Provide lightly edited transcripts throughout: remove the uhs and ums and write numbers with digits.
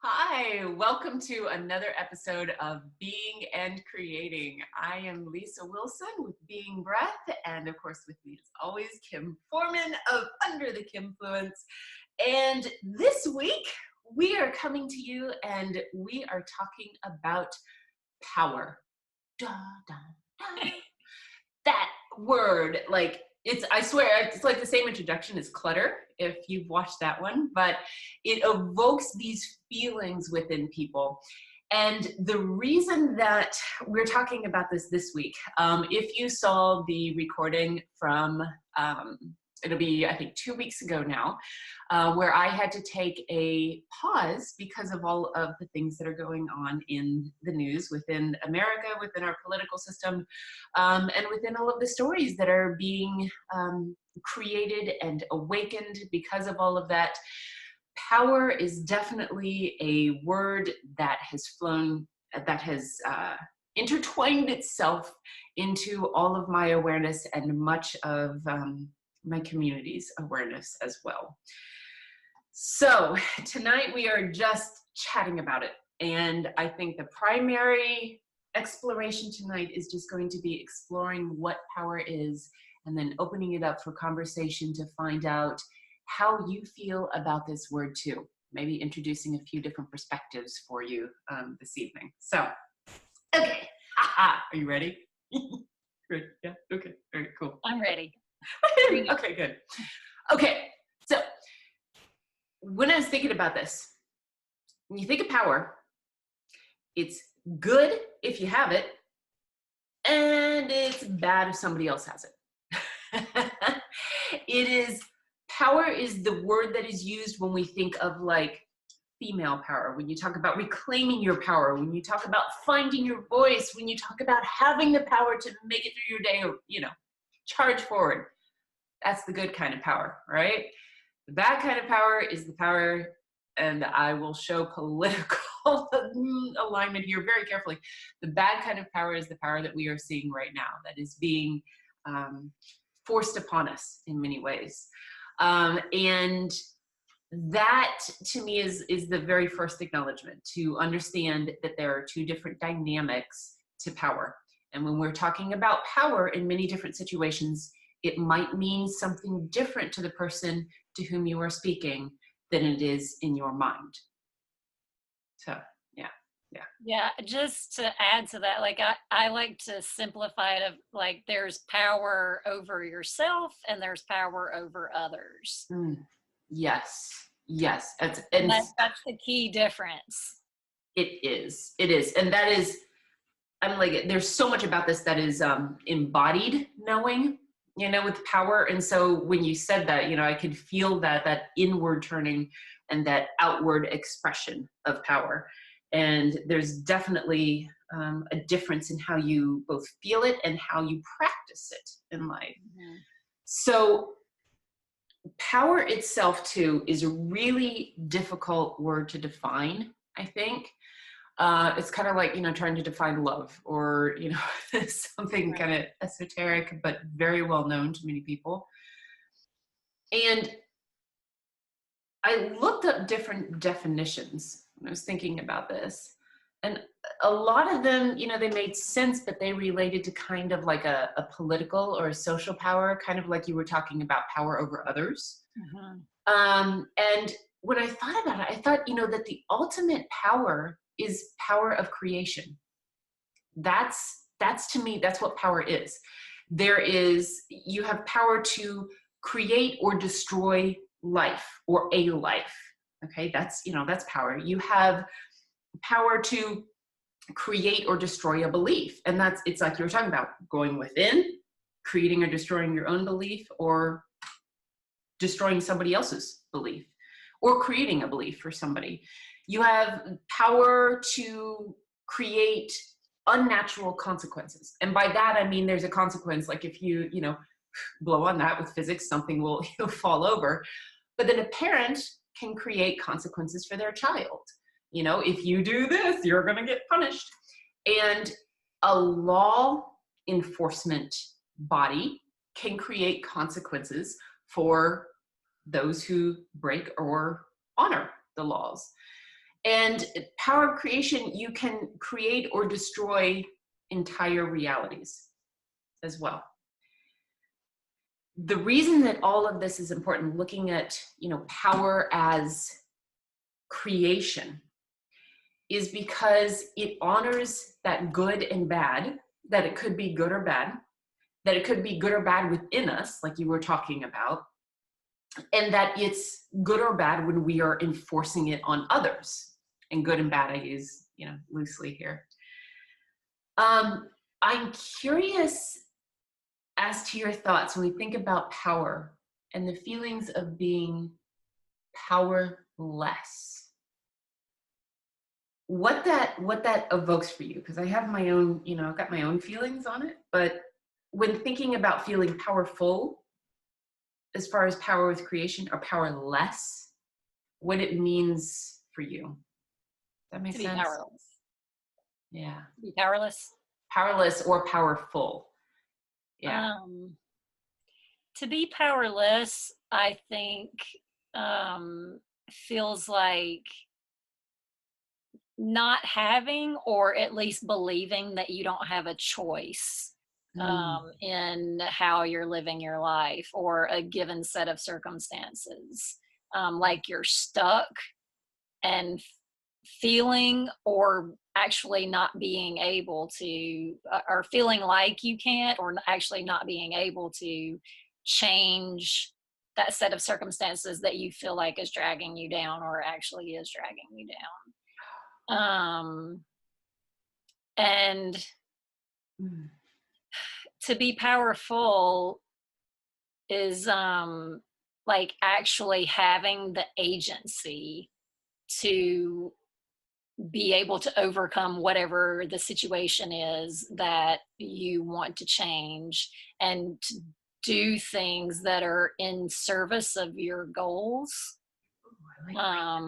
Hi, welcome to another episode of Being and Creating. I am Lisa Wilson with Being Breath, and of course with me as always, Kim Forman of Under the Kimfluence. And this week, we are coming to you and we are talking about power. Da, da, da. That word, I swear, it's like the same introduction as clutter, if you've watched that one, but it evokes these feelings within people. And the reason that we're talking about this week, if you saw the recording from, it'll be, I think, 2 weeks ago now, where I had to take a pause because of all of the things that are going on in the news within America, within our political system, and within all of the stories that are being created and awakened because of all of that. Power is definitely a word that has intertwined itself into all of my awareness and much of my community's awareness as well. So tonight we are just chatting about it. And I think the primary exploration tonight is just going to be exploring what power is and then opening it up for conversation to find out how you feel about this word too. Maybe introducing a few different perspectives for you this evening. So, okay, are you ready? Good, yeah, okay, all right, cool. I'm ready. Okay, good. Okay, so when I was thinking about this, when you think of power, it's good if you have it, and it's bad if somebody else has it. Power is the word that is used when we think of like female power, when you talk about reclaiming your power, when you talk about finding your voice, when you talk about having the power to make it through your day, or, charge forward. That's the good kind of power, right? The bad kind of power is the power, and I will show political alignment here very carefully. The bad kind of power is the power that we are seeing right now, that is being forced upon us in many ways. And that to me is the very first acknowledgement, to understand that there are two different dynamics to power. And when we're talking about power in many different situations, it might mean something different to the person to whom you are speaking than it is in your mind. So, yeah. Yeah, just to add to that, like I like to simplify it of like there's power over yourself and there's power over others. Yes. That's the key difference. It is. And that is, I'm like, there's so much about this that is embodied knowing, with power. And so when you said that, I could feel that inward turning and that outward expression of power. And there's definitely a difference in how you both feel it and how you practice it in life. Mm-hmm. So power itself too is a really difficult word to define, I think. It's kind of like, trying to define love, or, something kind of esoteric, but very well known to many people. And I looked up different definitions when I was thinking about this. And a lot of them, they made sense, but they related to kind of like a political or a social power, kind of like you were talking about power over others. Mm-hmm. And when I thought about it, I thought, that the ultimate power is power of creation. That's to me, that's what power is. You have power to create or destroy life, or a life. Okay, that's power. You have power to create or destroy a belief, and it's like you were talking about, going within, creating or destroying your own belief, or destroying somebody else's belief, or creating a belief for somebody. You have power to create unnatural consequences. And by that, I mean, there's a consequence, like if you blow on that with physics, something will fall over. But then a parent can create consequences for their child. If you do this, you're going to get punished. And a law enforcement body can create consequences for those who break or honor the laws. And power of creation, you can create or destroy entire realities as well. The reason that all of this is important, looking at, power as creation, is because it honors that good and bad, that it could be good or bad, that it could be good or bad within us, like you were talking about, and that it's good or bad when we are enforcing it on others. And good and bad I use, loosely here. I'm curious as to your thoughts when we think about power and the feelings of being powerless. What that evokes for you, because I have my own, I've got my own feelings on it, but when thinking about feeling powerful, as far as power with creation or powerless, what it means for you. That makes sense? To be powerless. Yeah. To be powerless. Powerless or powerful. Yeah. To be powerless, I think, feels like not having, or at least believing that you don't have a choice in how you're living your life or a given set of circumstances. Like you're stuck and feeling, or actually not being able to, or feeling like you can't, or actually not being able to change that set of circumstances that you feel like is dragging you down, or actually is dragging you down. And to be powerful is like actually having the agency to be able to overcome whatever the situation is that you want to change, and to do things that are in service of your goals. I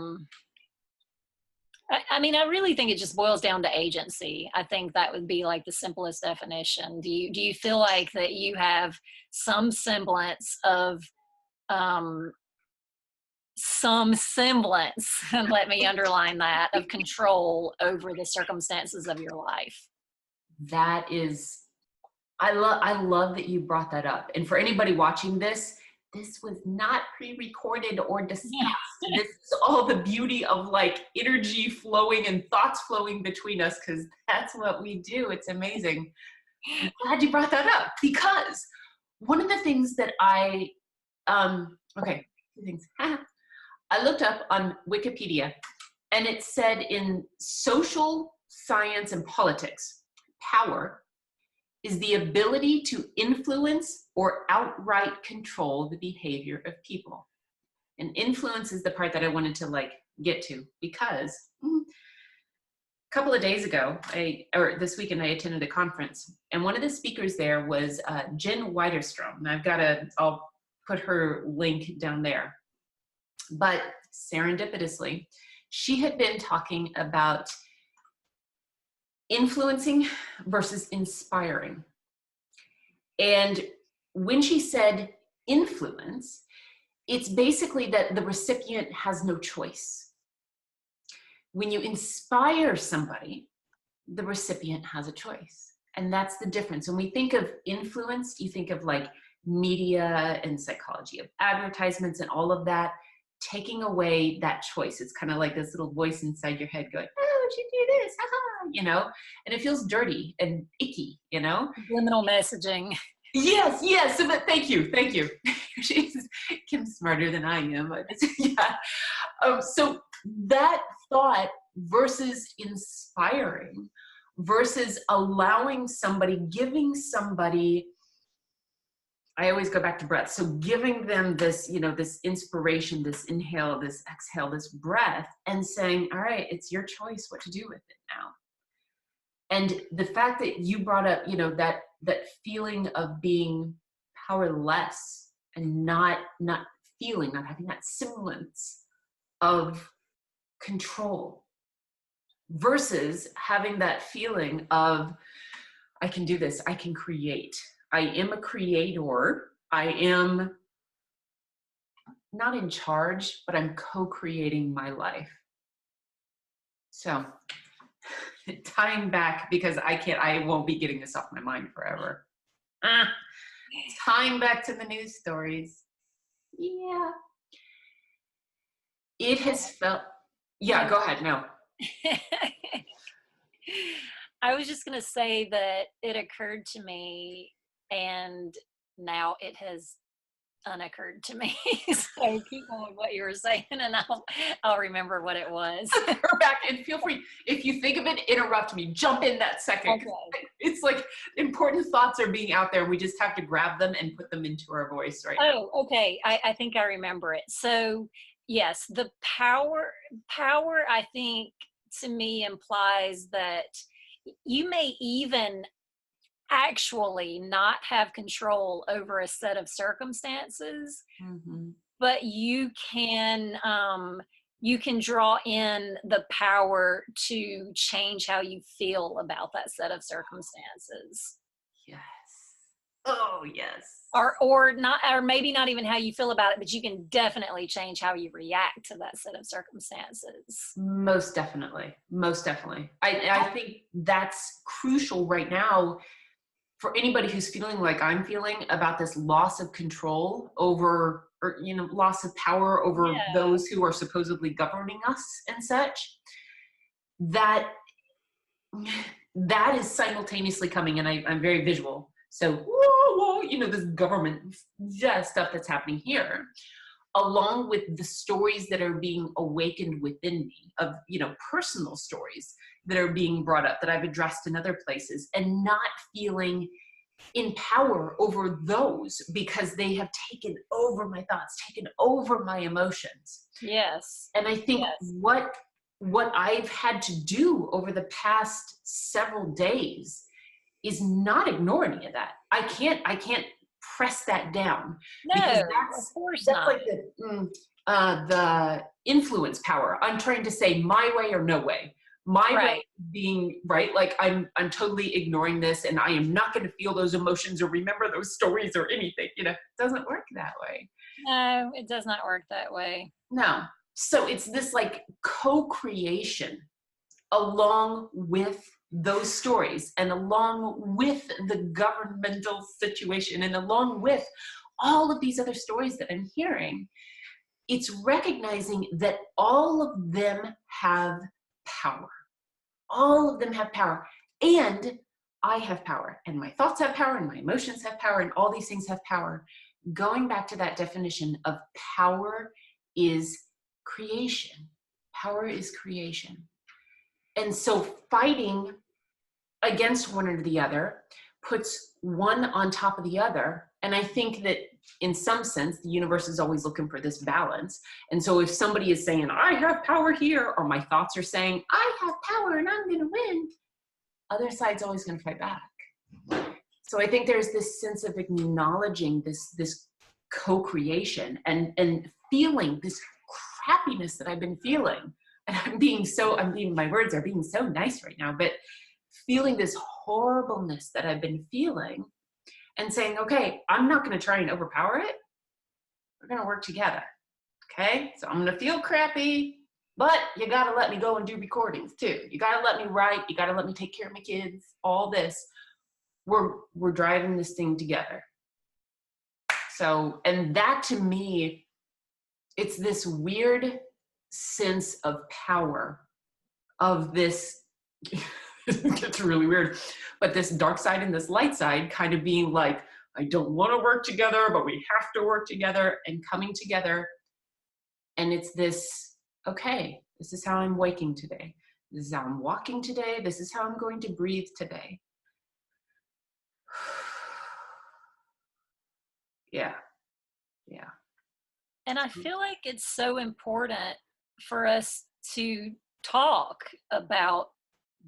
mean, I really think it just boils down to agency. I think that would be like the simplest definition. Do you feel like that you have some semblance of and let me underline that, of control over the circumstances of your life? That is, I love that you brought that up. And for anybody watching this was not pre-recorded or discussed. This is all the beauty of like energy flowing and thoughts flowing between us, because that's what we do. It's amazing. I'm glad you brought that up, because one of the things that two things. I looked up on Wikipedia, and it said in social science and politics, power is the ability to influence or outright control the behavior of people. And influence is the part that I wanted to get to, because a couple of days ago, this weekend, I attended a conference, and one of the speakers there was Jen Widerstrom. And I'll put her link down there. But serendipitously, she had been talking about influencing versus inspiring. And when she said influence, it's basically that the recipient has no choice. When you inspire somebody, the recipient has a choice. And that's the difference. When we think of influence, you think of like media and psychology of advertisements and all of that, taking away that choice. It's kind of like this little voice inside your head going, oh, would you do this? And it feels dirty and icky, Subliminal messaging. Yes. But thank you. Kim's smarter than I am. Yeah. So that thought versus inspiring versus allowing somebody, giving somebody, I always go back to breath. So giving them this, this inspiration, this inhale, this exhale, this breath, and saying, all right, it's your choice what to do with it now. And the fact that you brought up, that feeling of being powerless and not having that semblance of control versus having that feeling of, I can do this, I can create. I am a creator. I am not in charge, but I'm co-creating my life. So tying back, because I won't be getting this off my mind forever. Ah, tying back to the news stories. Yeah. It has felt, yeah, Yeah. go ahead. No. I was just going to say that it occurred to me, and now it has unoccurred to me. So keep on with what you were saying, and I'll remember what it was. Go back and feel free. If you think of it, interrupt me. Jump in that second. Okay. It's like important thoughts are being out there. We just have to grab them and put them into our voice right now. Oh, okay. I think I remember it. So yes, the power I think to me implies that you may even actually not have control over a set of circumstances, Mhm. but you can draw in the power to change how you feel about that set of circumstances, Yes. Oh, yes. or not, or maybe not even how you feel about it, but you can definitely change how you react to that set of circumstances. Most definitely. Most definitely. I think that's crucial right now for anybody who's feeling like I'm feeling about this loss of control over, or, loss of power over Yeah. those who are supposedly governing us and such, that that is simultaneously coming. And I'm very visual. So, whoa, whoa, this government stuff that's happening here, along with the stories that are being awakened within me of, personal stories that are being brought up that I've addressed in other places, and not feeling in power over those because they have taken over my thoughts, taken over my emotions. Yes. And I think Yes. what I've had to do over the past several days is not ignore any of that. I can't press that down, because No, of that's course that's not. like the influence power. I'm trying to say my way or no way. My way Right. being right, like I'm totally ignoring this, and I am not going to feel those emotions or remember those stories or anything. It doesn't work that way. No, it does not work that way. No. So it's this like co-creation along with those stories, and along with the governmental situation, and along with all of these other stories that I'm hearing. It's recognizing that all of them have power. All of them have power. And I have power, and my thoughts have power, and my emotions have power, and all these things have power. Going back to that definition of power is creation. Power is creation. And so fighting against one or the other puts one on top of the other. And I think that in some sense, the universe is always looking for this balance. And so if somebody is saying, I have power here, or my thoughts are saying, I have power and I'm going to win, other side's always going to fight back. So I think there's this sense of acknowledging this co-creation, and feeling this crappiness that I've been feeling. And my words are being so nice right now, but feeling this horribleness that I've been feeling, and saying, okay, I'm not going to try and overpower it. We're going to work together. Okay. So I'm going to feel crappy, but you got to let me go and do recordings too. You got to let me write. You got to let me take care of my kids, all this. We're driving this thing together. So, and that to me, it's this weird sense of power, of this, it gets really weird, but this dark side and this light side kind of being like, I don't want to work together, but we have to work together, and coming together. And it's this, okay, this is how I'm waking today. This is how I'm walking today. This is how I'm going to breathe today. Yeah. Yeah. And I feel like it's so important for us to talk about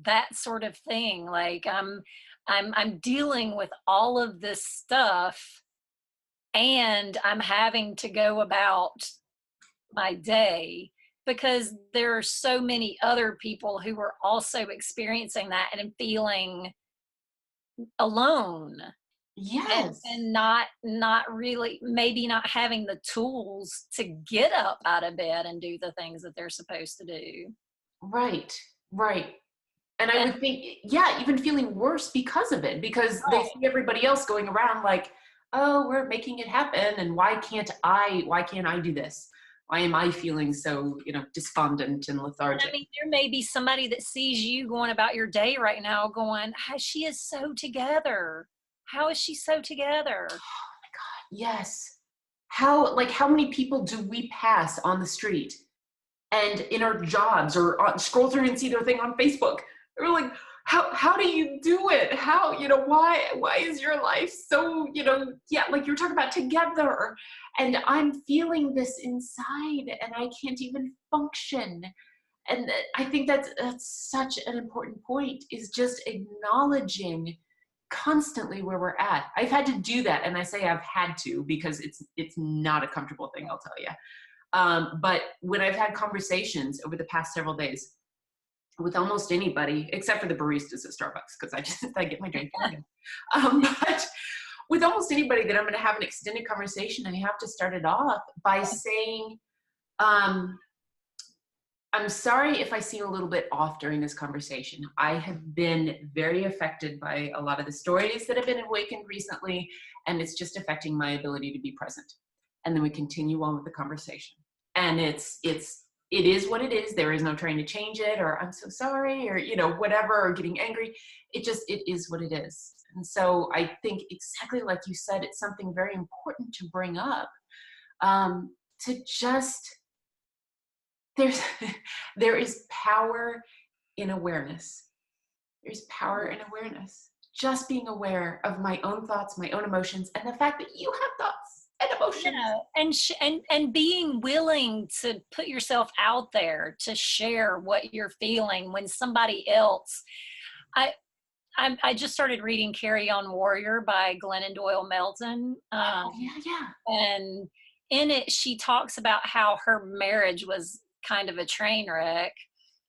that sort of thing. Like I'm dealing with all of this stuff, and I'm having to go about my day because there are so many other people who are also experiencing that and feeling alone, Yes. and not really, maybe not having the tools to get up out of bed and do the things that they're supposed to do. Right. Right. And I And would think, yeah, even feeling worse because of it, because they see everybody else going around like, oh, we're making it happen. And why can't I do this? Why am I feeling so, despondent and And I lethargic? mean, there may be somebody that sees you going about your day right now going, She is so together. How is she so together?" Yes. How many people do we pass on the street and in our jobs or scroll through and see their thing on Facebook? We're like, how do you do it? How, why is your life so, yeah, like you're talking about together, and I'm feeling this inside and I can't even function. And I think that's such an important point, is just acknowledging constantly where we're at. I've had to do that, and I say I've had to because it's not a comfortable thing, I'll tell you. But when I've had conversations over the past several days with almost anybody, except for the baristas at Starbucks, because I get my drink. But with almost anybody that I'm going to have an extended conversation, I have to start it off by saying, um, I'm sorry if I seem a little bit off during this conversation. I have been very affected by a lot of the stories that have been awakened recently, and it's just affecting my ability to be present. And then we continue on with the conversation. And it is what it is. There is no trying to change it, or I'm so sorry, or whatever, or getting angry. It is what it is. And so I think, exactly like you said, it's something very important to bring up, to just, there's there is power in awareness. There's power in awareness. Just being aware of my own thoughts, my own emotions, and the fact that you have thoughts and emotions. Yeah, and being willing to put yourself out there to share what you're feeling when somebody else. I I just started reading Carry On Warrior by Glennon Doyle Melton, Oh, yeah, yeah. and in it she talks about how her marriage was kind of a train wreck,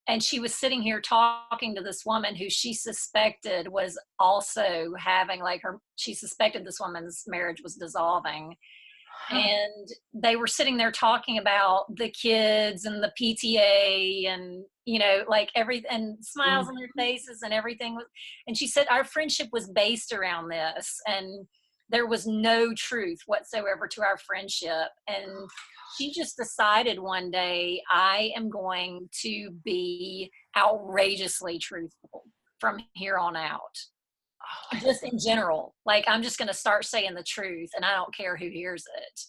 and she was sitting here talking to this woman who she suspected was also having, like, her she suspected this woman's marriage was dissolving, Huh. and they were sitting there talking about the kids and the PTA and, like, everything, and smiles on their Mhm. faces and everything was, and she said our friendship was based around this, and there was no truth whatsoever to our friendship, and she just decided one day, I am going to be outrageously truthful from here on out, Oh, I just love in general. Like, I'm just going to start saying the truth and I don't care who hears it.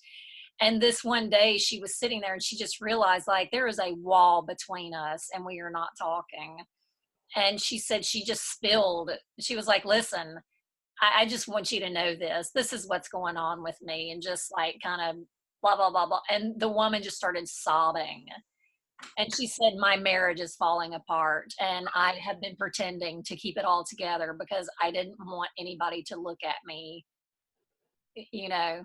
And this one day she was sitting there and she just realized, like, there is a wall between us and we are not talking. And she said she just spilled. She was like, listen, I just want you to know this. This is what's going on with me. And just, like, kind of blah, blah, blah, blah. And the woman just started sobbing. And she said, my marriage is falling apart. And I have been pretending to keep it all together because I didn't want anybody to look at me, you know,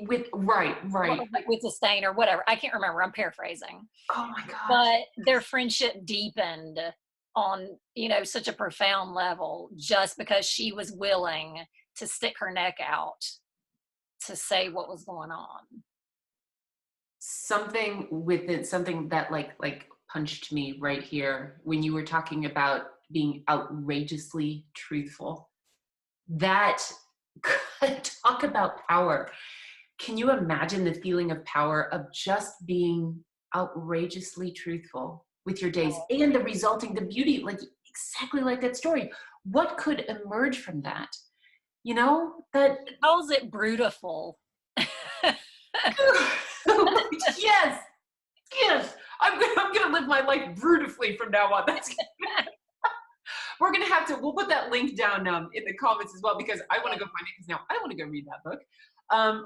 with right, right. with disdain or whatever. I can't remember. I'm paraphrasing. Oh my gosh. But their friendship deepened on, such a profound level just because she was willing to stick her neck out to say what was going on. Something that like punched me right here when you were talking about being outrageously truthful. That talk about power. Can you imagine the feeling of power of just being outrageously truthful with your days and the beauty, like exactly like that story? What could emerge from that? That She calls it brutiful. yes, yes. I'm gonna live my life brutifully from now on. We'll put that link down in the comments as well, because I want to go find it, because now I want to go read that book. Um,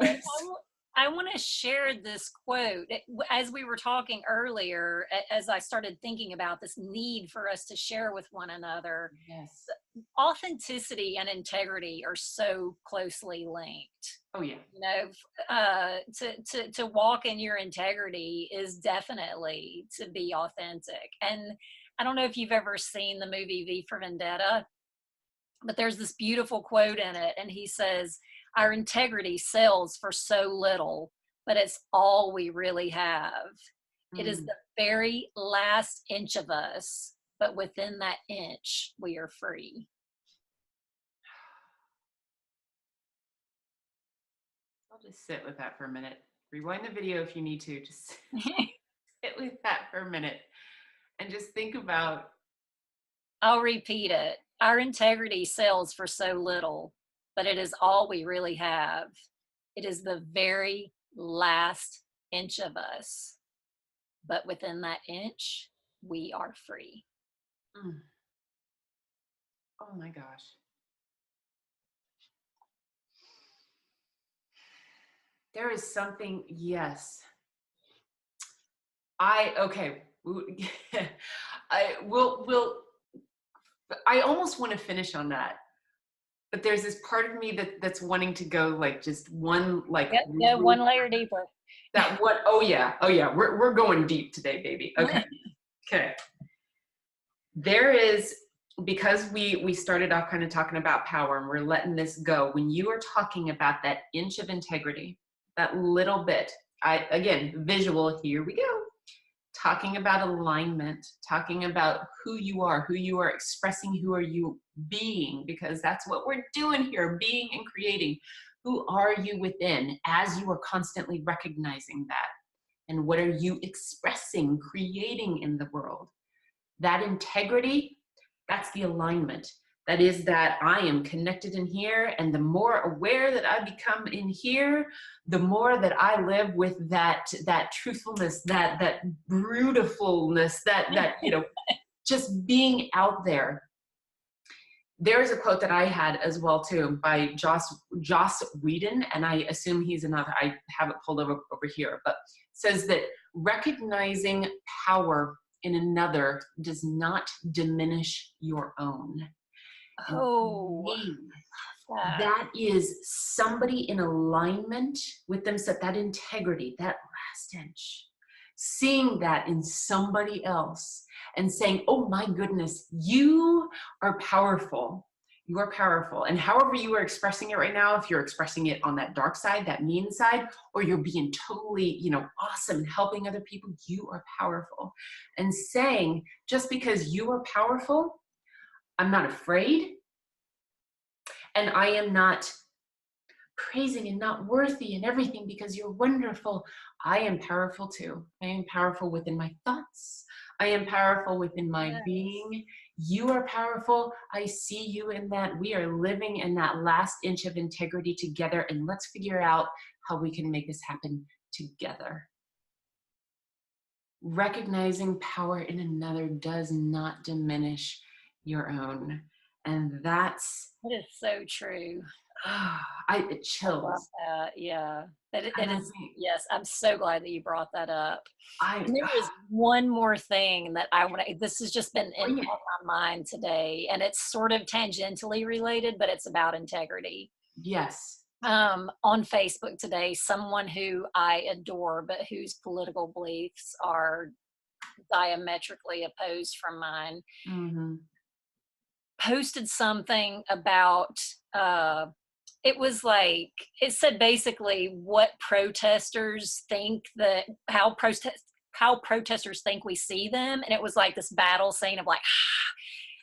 I want to share this quote. As we were talking earlier, as I started thinking about this need for us to share with one another, yes. authenticity and integrity are so closely linked. Oh yeah. To walk in your integrity is definitely to be authentic. And I don't know if you've ever seen the movie V for Vendetta, but there's this beautiful quote in it, and he says, our integrity sells for so little, but it's all we really have. It is Mm, the very last inch of us but within that inch, we are free. I'll just sit with that for a minute. Rewind the video if you need to. Just sit with that for a minute and just think about. I'll repeat it. Our integrity sells for so little, but it is all we really have. It is the very last inch of us, but within that inch, we are free. Mm. Oh my gosh. There is something, yes. Okay. I almost want to finish on that, but there's this part of me that's wanting to go like just one, like, Yep, yeah, one layer deeper. that what, oh yeah, we're going deep today, baby. Okay. Okay. There is, because we started off kind of talking about power and we're letting this go. When you are talking about that inch of integrity, that little bit, again, visual, here we go. Talking about alignment, talking about who you are expressing, who are you being, because that's what we're doing here, being and creating. Who are you within as you are constantly recognizing that? And what are you expressing, creating in the world? That integrity, that's the alignment. That is that I am connected in here, and the more aware that I become in here, the more that I live with that truthfulness, that brutifulness, that just being out there. There's a quote that I had as well too by Joss Whedon, and I assume he's another. I have it pulled over here, but says that recognizing power in another does not diminish your own. Oh, That is somebody in alignment with themselves, that integrity, that last inch, seeing that in somebody else and saying, oh my goodness, you are powerful. You are powerful. And however you are expressing it right now, if you're expressing it on that dark side, that mean side, or you're being totally, awesome and helping other people, you are powerful. And saying, just because you are powerful, I'm not afraid. And I am not praising and not worthy and everything because you're wonderful. I am powerful too. I am powerful within my thoughts. I am powerful within my being. You are powerful. I see you in that. We are living in that last inch of integrity together, and let's figure out how we can make this happen together. Recognizing power in another does not diminish your own. And that is so true. It chills. Yeah. It is. Yes, I'm so glad that you brought that up. And there is one more thing that I want to, this has just been on my mind today, and it's sort of tangentially related, but it's about integrity. Yes. On Facebook today, someone who I adore, but whose political beliefs are diametrically opposed from mine, posted something about, it was like, it said basically what protesters think that, how protesters think we see them. And it was like this battle scene of like,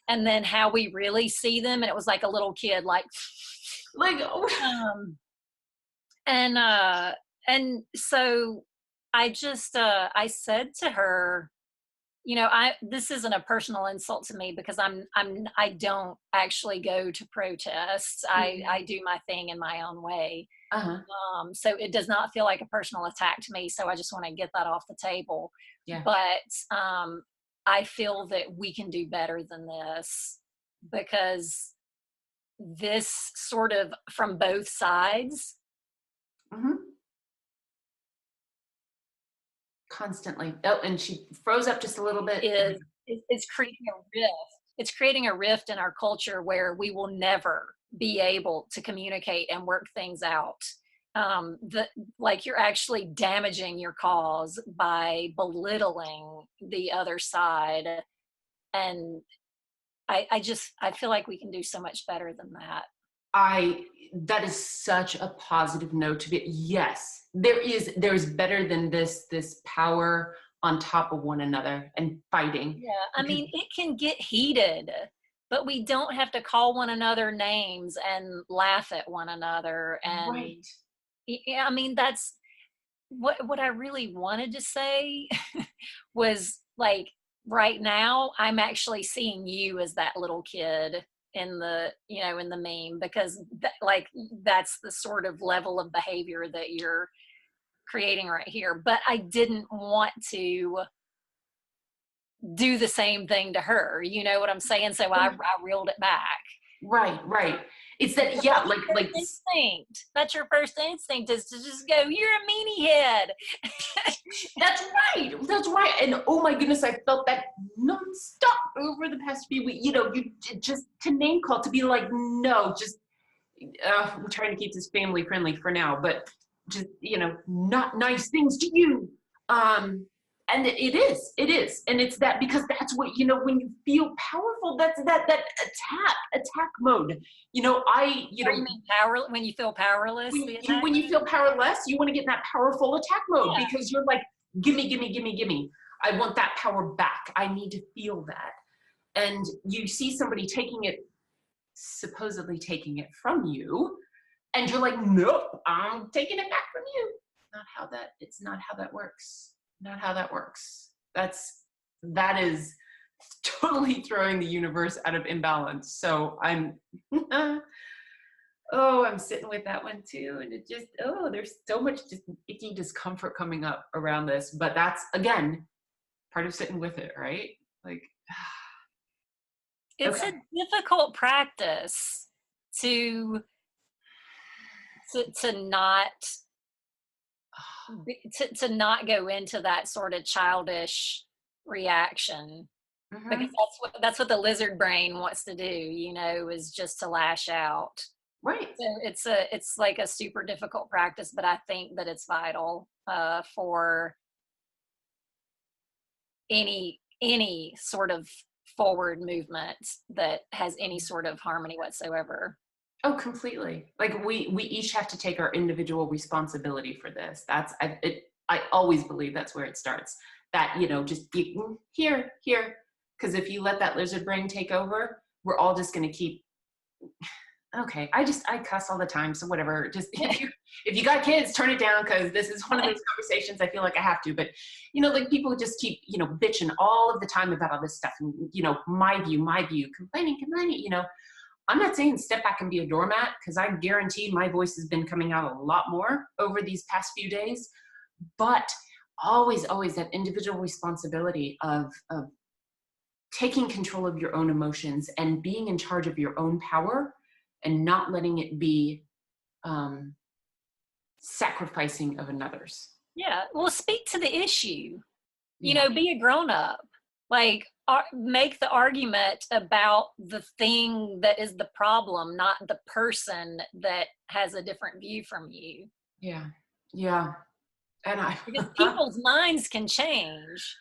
and then how we really see them. And it was like a little kid, like, and so I just, I said to her, this isn't a personal insult to me because I don't actually go to protests. I do my thing in my own way. So it does not feel like a personal attack to me. So I just want to get that off the table. Yeah. But I feel that we can do better than this, because this sort of from both sides. Constantly. Oh, and she froze up just a little bit. It's creating a rift. It's creating a rift in our culture where we will never be able to communicate and work things out. Like you're actually damaging your cause by belittling the other side. And I feel like we can do so much better than that. That is such a positive note to be. Yes, there's better than this power on top of one another and fighting. Yeah, I Because, mean, it can get heated, but we don't have to call one another names and laugh at one another. And right, yeah, I mean, that's what I really wanted to say was like right now I'm actually seeing you as that little kid in the, you know, in the meme, because like that's the sort of level of behavior that you're creating right here. But I didn't want to do the same thing to her. You know what I'm saying? So I reeled it back. right, right. It's that, Because yeah, that's your like first instinct. That's your first instinct, is to just go, "You're a meanie head." that's right. That's right. And oh my goodness, I felt that nonstop over the past few weeks. You know, you just to name call, to be like, no, just we're trying to keep this family friendly for now, but just, you know, not nice things to you. And it is. And it's that, because that's what, you know, when you feel powerful, that's that attack mode. You know, Or you mean power when you feel powerless, the attack? when you feel powerless, you want to get in that powerful attack mode, Yeah. because you're like, gimme, gimme, gimme, gimme. I want that power back. I need to feel that. And you see somebody supposedly taking it from you, and you're like, nope, I'm taking it back from you. It's not how that works. Not how that works. That is totally throwing the universe out of imbalance. So I'm oh, I'm sitting with that one too. And it just, oh, there's so much just icky discomfort coming up around this. But that's, again, part of sitting with it, right? Like, It's okay. a difficult practice to to not to not go into that sort of childish reaction, because Hmm. that's what the lizard brain wants to do, you know, is just to lash out. Right. So it's like a super difficult practice, but I think that it's vital for any sort of forward movement that has any sort of harmony whatsoever. Oh, completely. Like we each have to take our individual responsibility for this. I always believe that's where it starts. That, you know, just here. Because if you let that lizard brain take over, we're all just going to keep. Okay, I cuss all the time, so whatever. Just if you got kids, turn it down, because this is one of those conversations I feel like I have to. But you know, like people just keep, you know, bitching all of the time about all this stuff, and you know, my view, complaining. You know, I'm not saying step back and be a doormat, because I guarantee my voice has been coming out a lot more over these past few days. But always that individual responsibility of taking control of your own emotions and being in charge of your own power, and not letting it be um, sacrificing of another's. Yeah, well, speak to the issue. You Yeah. know, be a grown up. Like, make the argument about the thing that is the problem, not the person that has a different view from you. Yeah. Yeah. And Because people's minds can change.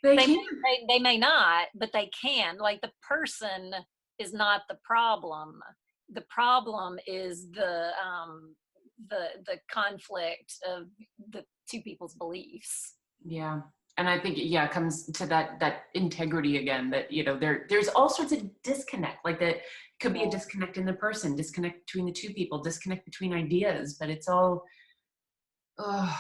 they can. They may not, but they can. Like, the person is not the problem. The problem is the conflict of the two people's beliefs. Yeah. And I think, yeah, it comes to that integrity again, that, you know, there's all sorts of disconnect, like that could be a disconnect in the person, disconnect between the two people, disconnect between ideas, but it's all, oh,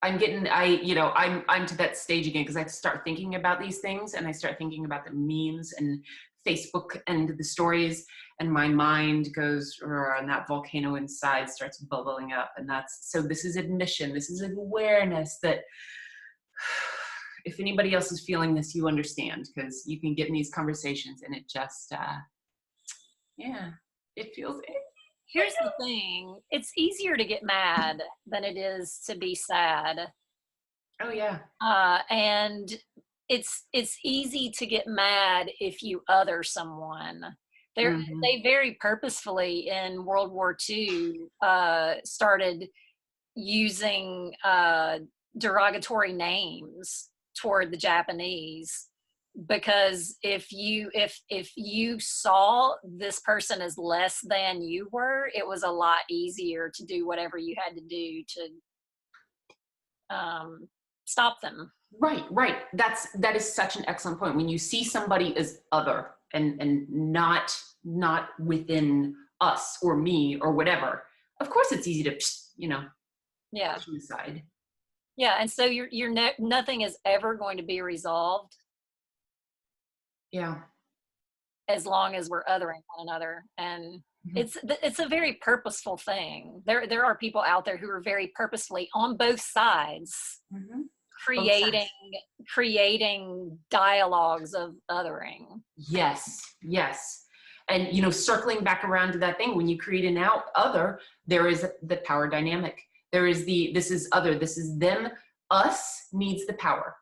I'm to that stage again, because I start thinking about these things, and I start thinking about the memes and Facebook and the stories, and my mind goes, and that volcano inside starts bubbling up. And so this is admission, this is awareness that if anybody else is feeling this, you understand, because you can get in these conversations and it just, yeah, it feels. Here's the thing, it's easier to get mad than it is to be sad. Oh yeah. And it's easy to get mad if you other someone. Mm-hmm. They very purposefully in World War II started using derogatory names toward the Japanese, because if you saw this person as less than you were, it was a lot easier to do whatever you had to do to stop them. Right, right. That is such an excellent point. When you see somebody as other and not within us or me or whatever, of course it's easy to, Yeah. push them aside. Yeah. And so nothing is ever going to be resolved Yeah. as long as we're othering one another. And Mhm. it's a very purposeful thing. There are people out there who are very purposefully on both sides Mhm. Both creating sides. creating dialogues of othering. Yes, yes. And circling back around to that thing, when you create an other, there is the power dynamic. There is this is other, this is them. Us needs the power.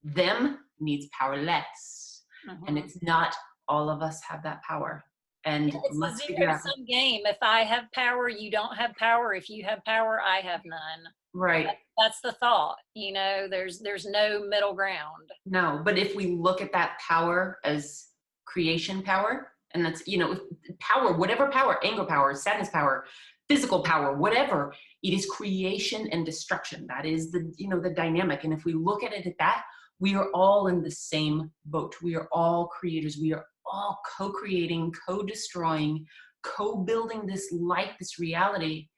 Them needs powerless. And Mhm. it's not all of us have that power. And It's a let's figure zero out, sum game. If I have power, you don't have power. If you have power, I have none. right. That's the thought. There's no middle ground. No, but if we look at that power as creation power, and that's, power, whatever power, anger power, sadness power, physical power, whatever, it is creation and destruction. That is the dynamic. And if we look at it at that, we are all in the same boat. We are all creators. We are all co-creating, co-destroying, co-building this life, this reality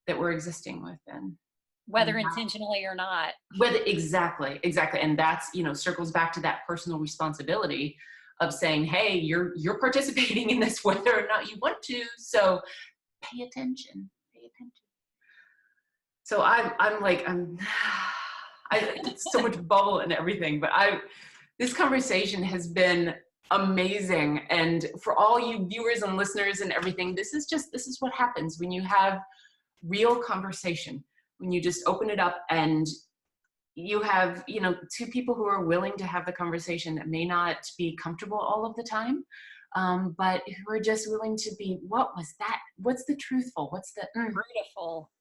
that we're existing within. Whether intentionally or not. Whether exactly, and that's circles back to that personal responsibility of saying, hey, you're participating in this whether or not you want to, so pay attention. So I'm like it's so much bubble and everything, but this conversation has been amazing, and for all you viewers and listeners and everything, this is what happens when you have real conversation, when you just open it up and you have two people who are willing to have the conversation that may not be comfortable all of the time, but who are just willing to be, what was that, what's the truthful, what's the Brutal.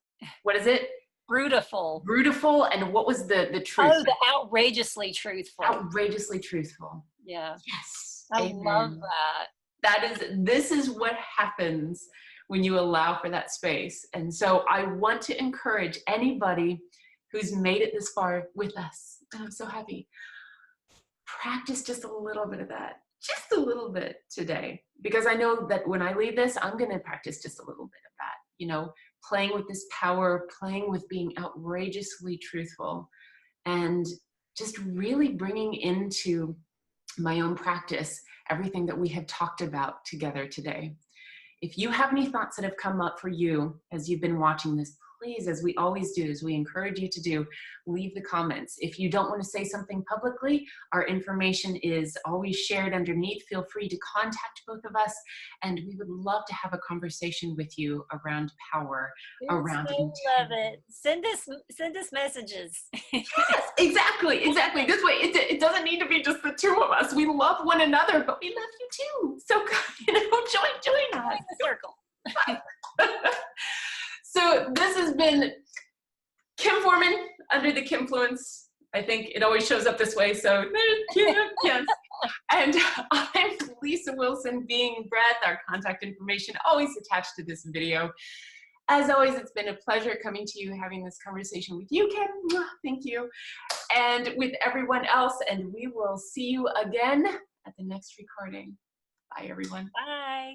what is it, Brutal. brutal, and what was the truth? Oh, the outrageously truthful. Outrageously truthful. Yeah. Yes. I love Amen. that. This is what happens when you allow for that space. And so I want to encourage anybody who's made it this far with us, and I'm so happy, practice just a little bit of that, just a little bit today, because I know that when I leave this, I'm going to practice just a little bit of that, playing with this power, playing with being outrageously truthful, and just really bringing into my own practice everything that we have talked about together today. If you have any thoughts that have come up for you as you've been watching this, please, as we always do, as we encourage you to do, leave the comments. If you don't want to say something publicly, our information is always shared underneath. Feel free to contact both of us, and we would love to have a conversation with you around power, around So love it. Send us messages. Yes, exactly. This way, it doesn't need to be just the two of us. We love one another, but we love you too. So, join us. Join the circle. So this has been Kim Forman under the Kimfluence. I think it always shows up this way. So Kim, yes. And I'm Lisa Wilson, being Brett. Our contact information always attached to this video. As always, it's been a pleasure coming to you, having this conversation with you, Kim. Thank you. And with everyone else. And we will see you again at the next recording. Bye, everyone. Bye.